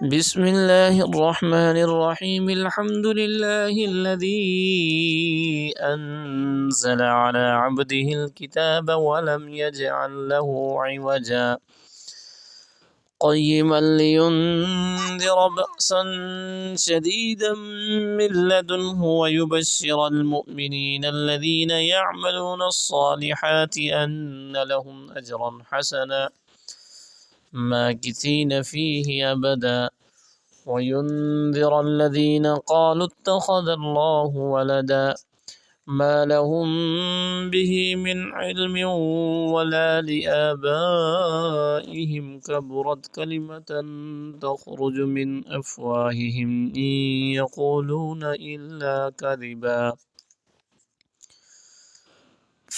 بسم الله الرحمن الرحيم. الحمد لله الذي أنزل على عبده الكتاب ولم يجعل له عوجا قيما لينذر بأسا شديدا من لدنه ويبشر المؤمنين الذين يعملون الصالحات أن لهم أجرا حسنا ماكثين فيه أبدا وينذر الذين قالوا اتخذ الله ولدا ما لهم به من علم ولا لآبائهم كبرت كلمة تخرج من أفواههم إن يقولون إلا كذبا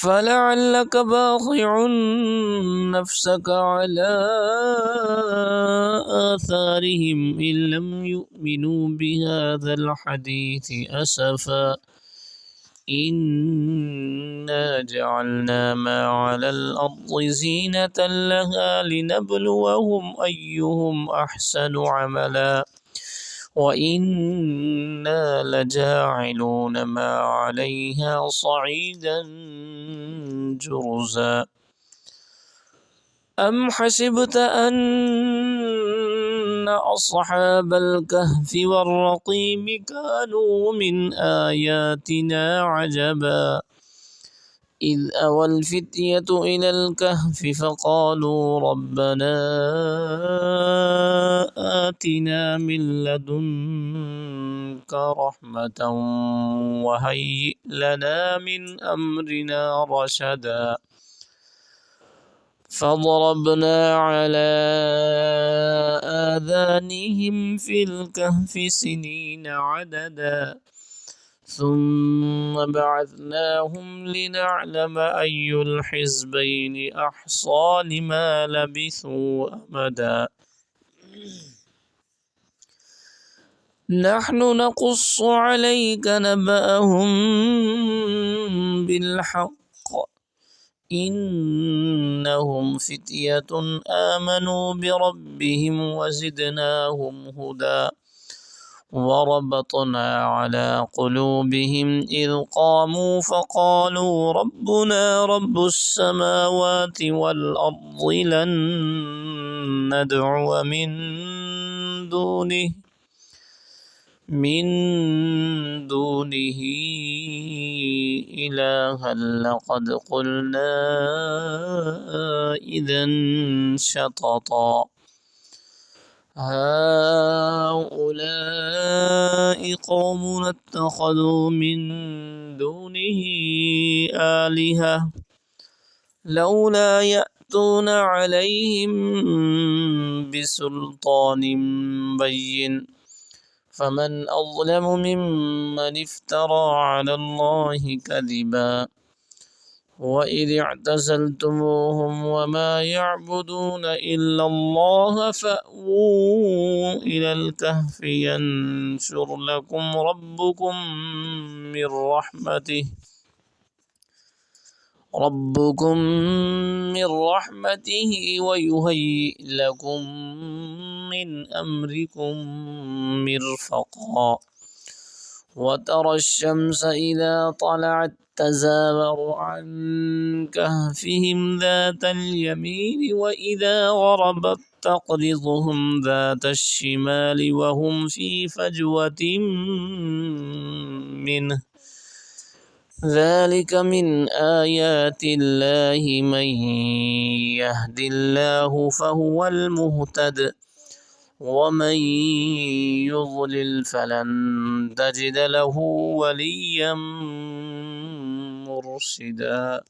فلعلك باخع نفسك على آثارهم إن لم يؤمنوا بهذا الحديث أسفا إنا جعلنا ما على الأرض زينة لها لنبلوهم أيهم أحسن عملا وإنا لجاعلون ما عليها صعيدا جرزا أم حسبت أن أصحاب الكهف والرقيم كانوا من آياتنا عجبا إذ أوى الفتية إلى الكهف فقالوا ربنا آتنا من لدنك رحمة وهيئ لنا من أمرنا رشدا فضربنا على آذانهم في الكهف سنين عددا ثم بعثناهم لنعلم أي الحزبين أحصى لما لبثوا أمدا نحن نقص عليك نبأهم بالحق إنهم فتية آمنوا بربهم وزدناهم هدى وربطنا على قلوبهم إذ قاموا فقالوا ربنا رب السماوات والأرض لن ندعو من دونه إلها لقد قلنا إذا شططا هؤلاء قوم اتخذوا من دونه آلهة لولا يأتون عليهم بسلطان بين فمن أظلم ممن افترى على الله كذبا وإذ اعتزلتموهم وما يعبدون إلا الله فأووا إلى الكهف ينشر لكم ربكم من رحمته ويهيئ لكم من أمركم مرفقا وترى الشمس إذا طلعت تزاور عن كهفهم ذات اليمين وإذا غربت تقرضهم ذات الشمال وهم في فجوة منه ذلك من آيات الله من يهد الله فهو المهتد ومن يضلل فلن تجد له وليا مرشدا.